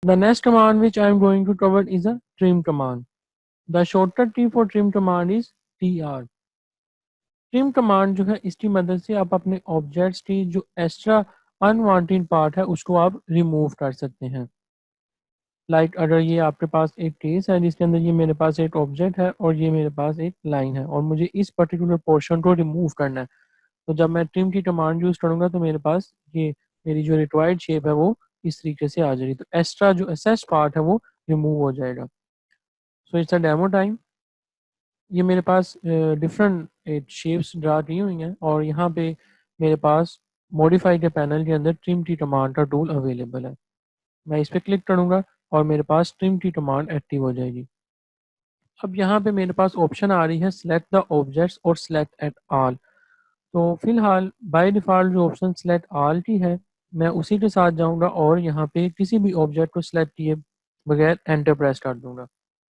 The next command which I am going to cover is a trim command. The shortcut key for trim command is tr. Trim command जो है इसकी मदद से आप अपने objects की जो एक्स्ट्रा अनवांटेड पार्ट है उसको आप रिमूव कर सकते हैं। लाइक अगर ये आपके पास एक केस है जिसके अंदर ये मेरे पास एक ऑब्जेक्ट है और ये मेरे पास एक लाइन है और मुझे इस पर्टिकुलर पोर्शन को रिमूव करना है, तो जब मैं ट्रिम की कमांड यूज़ करूँगा तो मेरे पास ये मेरी जो रिक्वायर्ड शेप है वो इस तरीके से आ जाएगी, तो एक्स्ट्रा जो एक्सेस पार्ट है वो रिमूव हो जाएगा। So it's a demo time. ये मेरे पास डिफरेंट शेप्स ड्रा की हुई हैं और यहाँ पे मेरे पास मॉडिफाई के पैनल के अंदर ट्रिम की कमांड का टूल अवेलेबल है। मैं इस पर क्लिक करूँगा और मेरे पास ट्रिम की कमांड एक्टिव हो जाएगी। अब यहाँ पे मेरे पास ऑप्शन आ रही है सेलेक्ट द ऑब्जेक्ट्स और सेलेक्ट एट ऑल। तो फिलहाल बाय डिफ़ॉल्ट जो ऑप्शन सेलेक्ट ऑल की है मैं उसी के साथ जाऊँगा और यहाँ पे किसी भी ऑब्जेक्ट को सिलेक्ट किए बगैर एंटर प्रेस कर दूँगा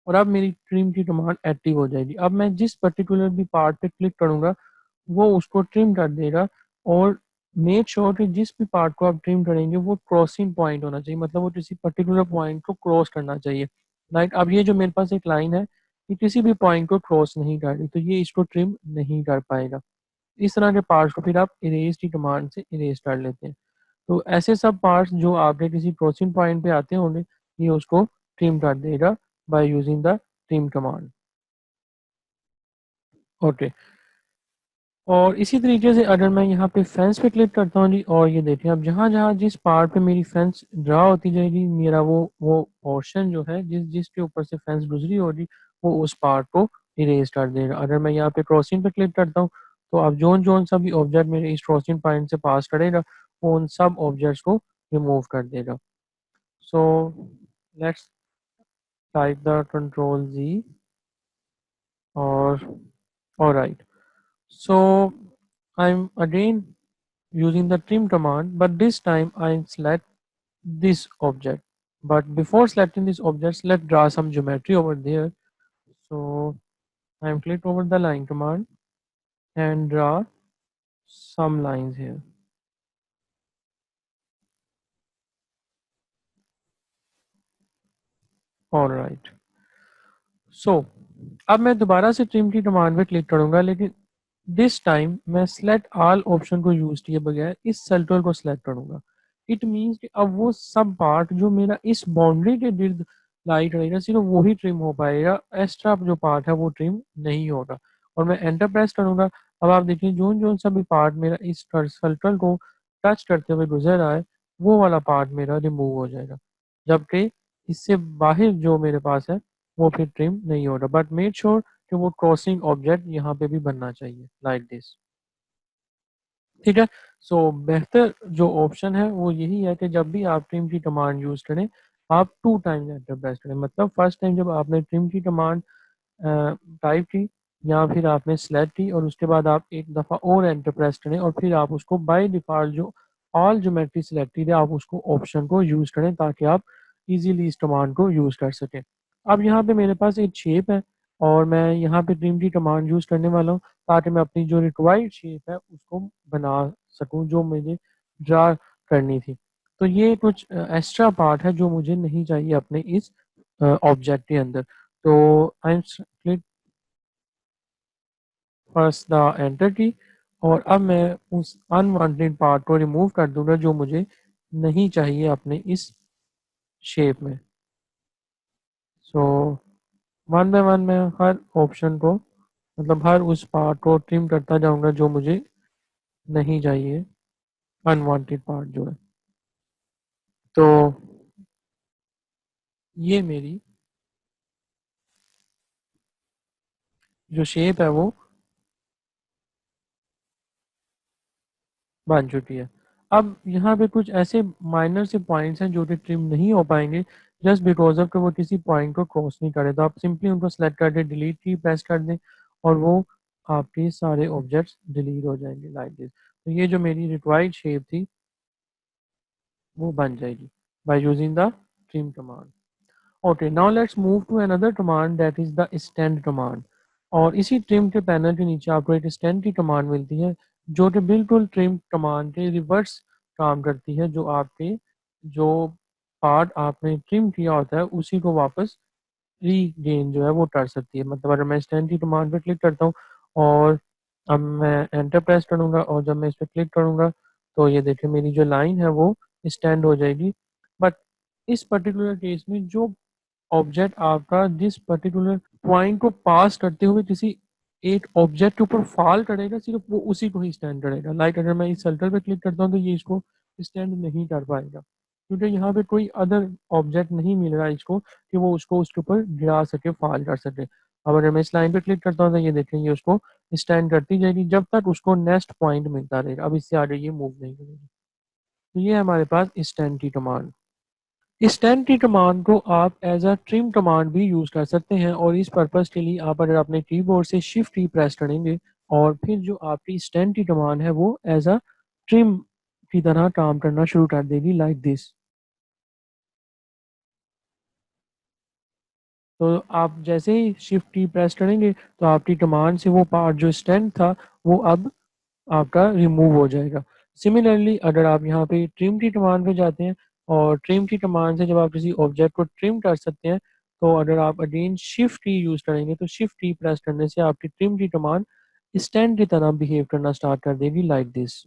और अब मेरी ट्रिम की कमांड एक्टिव हो जाएगी। अब मैं जिस पर्टिकुलर भी पार्ट पे क्लिक करूँगा वो उसको ट्रिम कर देगा और मेक श्योर कि जिस भी पार्ट को आप ट्रिम करेंगे वो क्रॉसिंग पॉइंट होना चाहिए, मतलब वो किसी पर्टिकुलर पॉइंट को क्रॉस करना चाहिए। लाइक अब ये जो मेरे पास एक लाइन है ये किसी भी पॉइंट को क्रॉस नहीं कर रही, तो ये इसको ट्रिम नहीं कर पाएगा। इस तरह के पार्ट्स को फिर आप इरेज की कमांड से इरेज कर लेते हैं। तो ऐसे सब पार्ट्स जो आपके किसी क्रॉसिंग पॉइंट पे आते होंगे ये उसको ट्रिम कर देगा bye using the trim command. Okay, और इसी तरीके से अगर मैं यहाँ पे फेंस पे क्लिक करता हूँ जी, और ये देखें अब जहाँ जहाँ जिस पार्ट पे मेरी फेंस ड्रा होती जाएगी मेरा वो पोर्शन जो है जिसके ऊपर से फेंस गुजरी होगी वो उस पार्ट को इरेज कर देगा। अगर मैं यहाँ पे क्रॉसिंग पे क्लिक करता हूँ तो अब जोन जोन सा भी ऑब्जेक्ट मेरे इस क्रॉसिंग पॉइंट से पास करेगा वो उन सब ऑब्जेक्ट्स को रिमूव कर देगा। So let's type the control G और alright. So I'm again using the trim command, but this time I select this object. But before selecting this object, let's draw some geometry over there. So I'm click over the line command and draw some lines here. All right. So अब मैं दोबारा से trim की command पे click करूंगा, लेकिन this time मैं select all option को यूज किए बगैर इस सर्कल को सिलेक्ट करूंगा। इट मीन्स कि अब वो सब पार्ट जो मेरा इस बाउंड्री के गिर्द लाइट रहेगा सिर्फ वही ट्रिम हो पाएगा, एक्स्ट्रा जो पार्ट है वो ट्रिम नहीं होगा। और मैं एंटर प्रेस करूंगा। अब आप देखिए जोन जोन सा भी पार्ट मेरा इस सर्कल को टच करते हुए गुजर रहा है वो वाला पार्ट मेरा रिमूव हो जाएगा, जबकि इससे बाहर जो मेरे पास है वो फिर ट्रिम नहीं हो रहा। बट मेक श्योर कि वो क्रॉसिंग ऑब्जेक्ट यहाँ पे भी बनना चाहिए लाइक दिस। ठीक है। सो बेहतर जो ऑप्शन है वो यही है कि जब भी आप ट्रिम की कमांड यूज करें आप 2 टाइम्स एंटर प्रेस करें, मतलब फर्स्ट टाइम जब आपने ट्रिम की कमांड टाइप की या फिर आपने सेलेक्ट की और उसके बाद आप एक दफ़ा और एंटर प्रेस करें और फिर आप उसको बाय डिफ़ॉल्ट जो ऑल ज्योमेट्री सिलेक्टेड है आप उसको ऑप्शन को यूज़ करें ताकि आप इजीली इस कमांड को यूज़ कर सकें। अब यहाँ पे मेरे पास एक शेप है और मैं यहाँ पे ट्रिम की कमांड यूज़ करने वाला हूँ ताकि मैं अपनी जो रिक्वायर्ड शेप है उसको बना सकूँ जो मुझे ड्रा करनी थी। तो ये कुछ एक्स्ट्रा पार्ट है जो मुझे नहीं चाहिए अपने इस ऑब्जेक्ट के अंदर। तो I am click first the enter key और अब मैं उस अनवांटेड पार्ट को रिमूव कर दूंगा जो मुझे नहीं चाहिए अपने इस शेप में। सो वन बाय वन मैं हर ऑप्शन को, मतलब हर उस पार्ट को ट्रिम करता जाऊंगा जो मुझे नहीं चाहिए, अनवांटेड पार्ट जो है। तो ये मेरी जो शेप है वो बन चुकी है। अब यहाँ पे कुछ ऐसे माइनर से पॉइंट्स हैं जो कि ट्रिम नहीं हो पाएंगे जस्ट बिकॉज ऑफ कि वो किसी पॉइंट को क्रॉस नहीं करे, तो आप सिंपली उनको सेलेक्ट कर दें, डिलीट की प्रेस कर दें और वो आपके सारे ऑब्जेक्ट्स डिलीट हो जाएंगे लाइक दिस। तो ये जो मेरी रिक्वायर्ड शेप थी वो बन जाएगी by using the trim command. Okay, now let's move to another command that is the stand command. और इसी ट्रिम के पैनल के नीचे आपको एक स्टैंड की कमांड मिलती है जो कि बिल्कुल ट्रिम कमांड के रिवर्स काम करती है, जो आपके जो पार्ट आपने ट्रिम किया होता है उसी को वापस रीगेन जो है वो कर सकती है। मतलब अगर मैं स्टैंड की कमांड पे क्लिक करता हूँ और अब मैं एंटर प्रेस करूँगा और जब मैं इस पे क्लिक करूँगा तो ये देखिए मेरी जो लाइन है वो स्टैंड हो जाएगी। बट इस पर्टिकुलर केस में जो ऑब्जेक्ट आपका जिस पर्टिकुलर पॉइंट को पास करते हुए किसी एक ऑब्जेक्ट के ऊपर फॉल करेगा, सिर्फ वो उसी को ही स्टैंड करेगा। लाइक अगर मैं इस सर्कल पे क्लिक करता हूँ तो ये इसको स्टैंड नहीं कर पाएगा, क्योंकि यहाँ पे कोई अदर ऑब्जेक्ट नहीं मिल रहा है इसको कि वो उसको उसके ऊपर गिरा सके, फॉल कर सके। अब अगर मैं इस लाइन पे क्लिक करता हूँ तो ये देखें ये उसको स्टैंड करती जाएगी जब तक उसको नेक्स्ट पॉइंट मिलता रहेगा। अब इससे आगे ये मूव नहीं करेगी। तो ये है हमारे पास स्टैंड की कमांड। स्टैंड की कमांड को आप एज अ ट्रिम कमांड भी यूज़ कर सकते हैं, और इस पर्पज़ के लिए आप अगर अपने कीबोर्ड से शिफ्ट की प्रेस करेंगे और फिर जो आपकी स्टैंड की कमांड है वो एज अ ट्रिम की तरह काम करना शुरू कर देगी, लाइक दिस। तो आप जैसे ही शिफ्ट की प्रेस करेंगे तो आपकी कमांड से वो पार्ट जो स्टैंड था वो अब आपका रिमूव हो जाएगा। सिमिलरली अगर आप यहाँ पे ट्रिम की कमांड पे जाते हैं और ट्रिम की कमांड से जब आप किसी ऑब्जेक्ट को ट्रिम कर सकते हैं, तो अगर आप अगेन शिफ्ट की यूज़ करेंगे तो शिफ्ट की प्रेस करने से आपकी ट्रिम की कमांड स्टैंड की तरह बिहेव करना स्टार्ट कर देगी, लाइक दिस।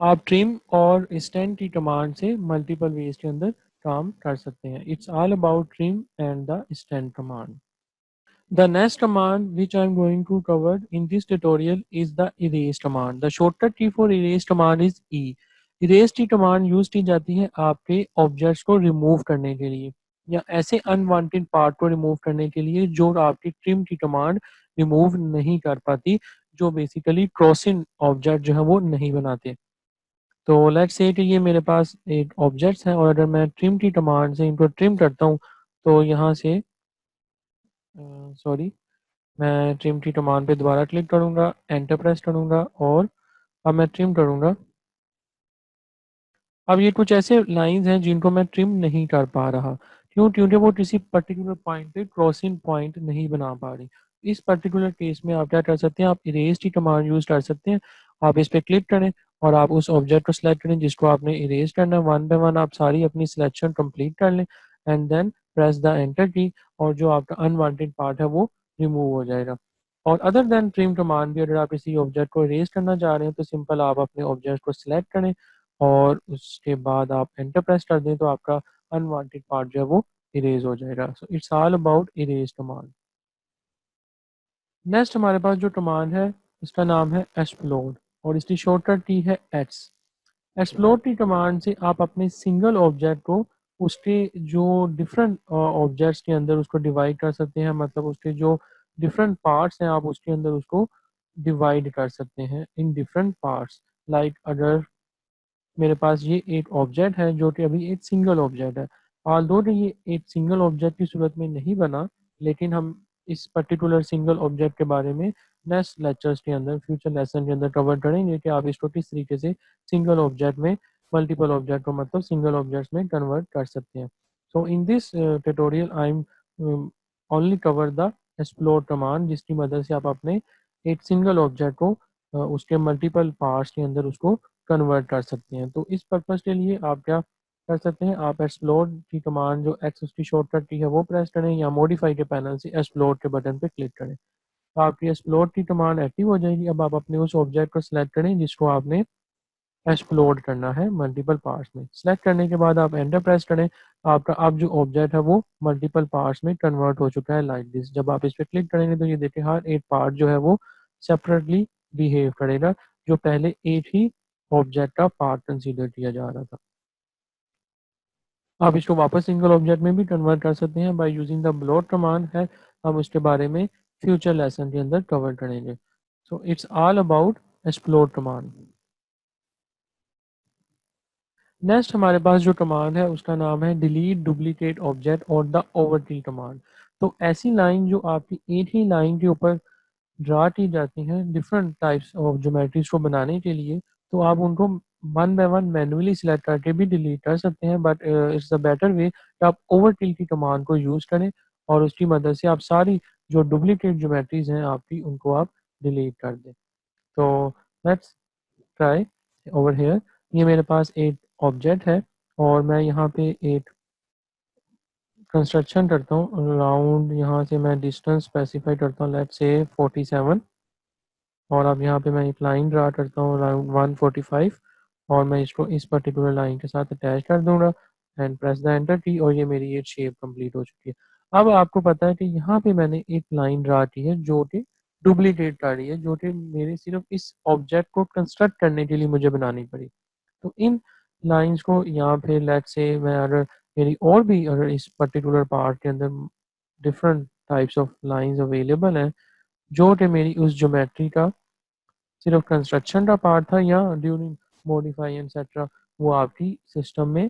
आप ट्रिम और स्टैंड की कमांड से मल्टीपल वेज के अंदर काम कर सकते हैं। It's all about trim and the stand command. The next command which I am going to cover in this tutorial is the erase command. The shortcut key for erase command is E. Erase की command use की जाती है आपके objects को remove करने के लिए या ऐसे अनवांटेड पार्ट को रिमूव करने के लिए जो आपकी ट्रिम की कमांड रिमूव नहीं कर पाती, जो बेसिकली क्रॉसिंग ऑब्जेक्ट जो है वो नहीं बनाते। तो लेट्स से कि ये मेरे पास एक ऑब्जेक्ट्स हैं और अगर मैं ट्रिम की कमांड से इनको ट्रिम करता हूँ तो यहाँ से सॉरी मैं ट्रिम की कमांड पे दोबारा क्लिक करूंगा, एंटर प्रेस करूंगा और अब मैं ट्रिम करूंगा। अब ये कुछ ऐसे लाइंस हैं जिनको मैं ट्रिम नहीं कर पा रहा, क्यों? क्योंकि वो किसी पर्टिकुलर पॉइंट पे क्रॉसिंग पॉइंट नहीं बना पा रही। इस पर्टिकुलर केस में आप क्या कर सकते हैं, आप इरेज की कमांड यूज कर सकते हैं। आप इस पे क्लिक करें और आप उस ऑब्जेक्ट को सिलेक्ट करें जिसको आपने इरेज करना है। वन बाय वन आप सारी अपनी सिलेक्शन कंप्लीट कर लें and then press the enter key, और जो आपका अनवांटेड पार्ट है वो रिमूव हो जाएगा। और अदर देन ट्रिम कमांड भी अगर आप किसी ऑब्जेक्ट को इरेज करना चाह रहे हैं तो सिंपल आप अपने ऑब्जेक्ट को सिलेक्ट करें और उसके बाद आप एंटर प्रेस कर दें तो आपका अनवांटेड पार्ट जो है वो इरेज हो जाएगा। So it's all about erase command. Next हमारे पास जो कमांड है इसका नाम है एक्सप्लोड और इसकी शॉर्टकट की है एक्स। एक्सप्लोर की कमांड से आप अपने सिंगल ऑब्जेक्ट को उसके जो डिफरेंट ऑब्जेक्ट्स के अंदर उसको डिवाइड कर सकते हैं। मतलब उसके जो डिफरेंट पार्ट्स हैं आप उसके अंदर उसको डिवाइड कर सकते हैं इन डिफरेंट पार्ट्स। लाइक अगर मेरे पास ये एक ऑब्जेक्ट है जो कि अभी एक सिंगल ऑब्जेक्ट है, ऑल्दो ये एक सिंगल ऑब्जेक्ट की सूरत में नहीं बना, लेकिन हम इस पर्टिकुलर सिंगल ऑब्जेक्ट के बारे में नेक्स्ट लेक्चर्स के अंदर, फ्यूचर लेसन के अंदर कवर करेंगे कि आप इसको किस तरीके से सिंगल ऑब्जेक्ट में मल्टीपल ऑब्जेक्ट को मतलब सिंगल ऑब्जेक्ट्स में कन्वर्ट कर सकते हैं। So in this tutorial I am only cover the explore command, जिसकी मदद से आप अपने एक सिंगल ऑब्जेक्ट को उसके मल्टीपल पार्ट्स के अंदर उसको कन्वर्ट कर सकते हैं। तो इस पर्पज़ के लिए आप क्या कर सकते हैं, आप एक्सप्लोर की कमांड जो एक्स उसकी शॉर्टकट की है वो प्रेस करें या मॉडिफाई के पैनल से एक्सप्लोर के बटन पे क्लिक करें, तो आपकी एक्सप्लोर की कमांड एक्टिव हो जाएगी। अब आप अपने उस ऑब्जेक्ट को सिलेक्ट करें जिसको आपने एक्सप्लोर करना है मल्टीपल पार्ट्स में। सिलेक्ट करने के बाद आप एंटर प्रेस करें, आपका अब जो ऑब्जेक्ट है वो मल्टीपल पार्ट्स में कन्वर्ट हो चुका है, लाइक दिस। जब आप इस पर क्लिक करेंगे तो ये देखिए हर एक पार्ट जो है वो सेपरेटली बिहेव करेगा, जो पहले एक ही ऑब्जेक्ट का पार्ट कंसीडर किया जा रहा था। आप इसको वापस सिंगल ऑब्जेक्ट में भी कन्वर्ट कर सकते हैं bye using the blot command है। हम उसके बारे में फ्यूचर लेसन के अंदर कवर करेंगे। So it's all about explore command. Next हमारे पास जो कमांड है उसका नाम है डिलीट डुप्लीकेट ऑब्जेक्ट और द ओवरकिल कमांड। तो ऐसी लाइन जो आपकी एक ही लाइन के ऊपर ड्रा की जाती हैं डिफरेंट टाइप्स ऑफ ज्योमेट्रीज को बनाने के लिए, तो आप उनको one by one manually select करके भी डिलीट कर सकते हैं, but it's a better way कि आप ओवरकिल की कमांड को यूज़ करें और उसकी मदद से आप सारी जो डुप्लीकेट ज्योमेट्रीज हैं आपकी उनको आप डिलीट कर दें। तो लेट्स ट्राई ओवर हेयर। ये मेरे पास एक ऑब्जेक्ट है और मैं यहाँ पे एक कंस्ट्रक्शन करता हूँ अराउंड, यहाँ से मैं डिस्टेंस स्पेसिफाई करता हूँ लेट्स से 47 और अब यहाँ पे मैं एक लाइन ड्रा करता हूँ अराउंड 145 और मैं इसको इस पर्टिकुलर लाइन के साथ अटैच कर दूंगा and press the enter key और ये मेरी ये शेप कंप्लीट हो चुकी है। अब आपको पता है कि यहाँ पे मैंने एक लाइन ड्रा की है जो कि डुप्लीकेट कर रही है, जो कि मेरे सिर्फ इस ऑब्जेक्ट को कंस्ट्रक्ट करने के लिए मुझे बनानी पड़ी। तो इन लाइंस को यहाँ पे लेट्स से मैं अगर मेरी और भी अगर इस पर्टिकुलर पार्ट के अंदर different types of lines available हैं जो कि मेरी उस ज्योमेट्री का सिर्फ कंस्ट्रक्शन का पार्ट था या ड्यूरिंग मॉडिफाई एटसेट्रा वो आपकी सिस्टम में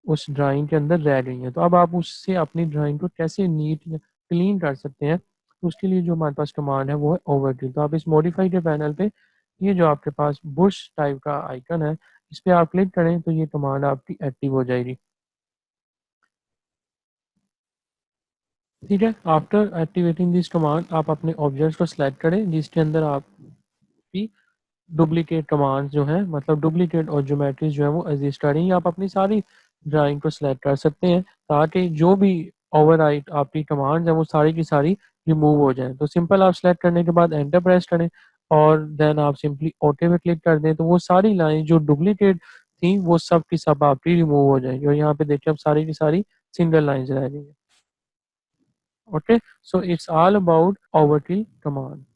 उस ड्राइंग के अंदर रह गई हैं। तो अब आप उससे अपनी ड्राइंग को कैसे नीट या क्लीन कर सकते हैं, तो उसके लिए जो हमारे पास कमांड है वो है ओवरकिल। तो आप इस मॉडिफाई के पैनल पे ये जो आपके पास बुश टाइप का आइकन है इस पे आप क्लिक करें तो ये कमांड आपकी एक्टिव हो जाएगी। ठीक है, आफ्टर एक्टिवेटिंग दिस कमांड आप अपने ऑब्जेक्ट्स को सिलेक्ट करें जिसके अंदर आपकी डुप्लीकेट कमांड्स जो हैं मतलब डुप्लीकेट और ज्योमेट्रीज जो है वो एग्जिस्ट कर रही हैं। आप अपनी सारी ड्राइंग को सिलेक्ट कर सकते हैं ताकि जो भी ओवरराइट आपकी कमांड्स हैं वो सारी की सारी रिमूव हो जाएं। तो सिंपल आप सिलेक्ट करने के बाद एंटर प्रेस करें और देन आप सिंपली ओके पे क्लिक कर दें तो वो सारी लाइन जो डुप्लीकेट थी वो सब की सब आपकी रिमूव हो जाएंगी और यहाँ पे देखिए अब सारी की सारी सिंगल लाइंस रह गई हैं। Okay, so it's all about overkill command.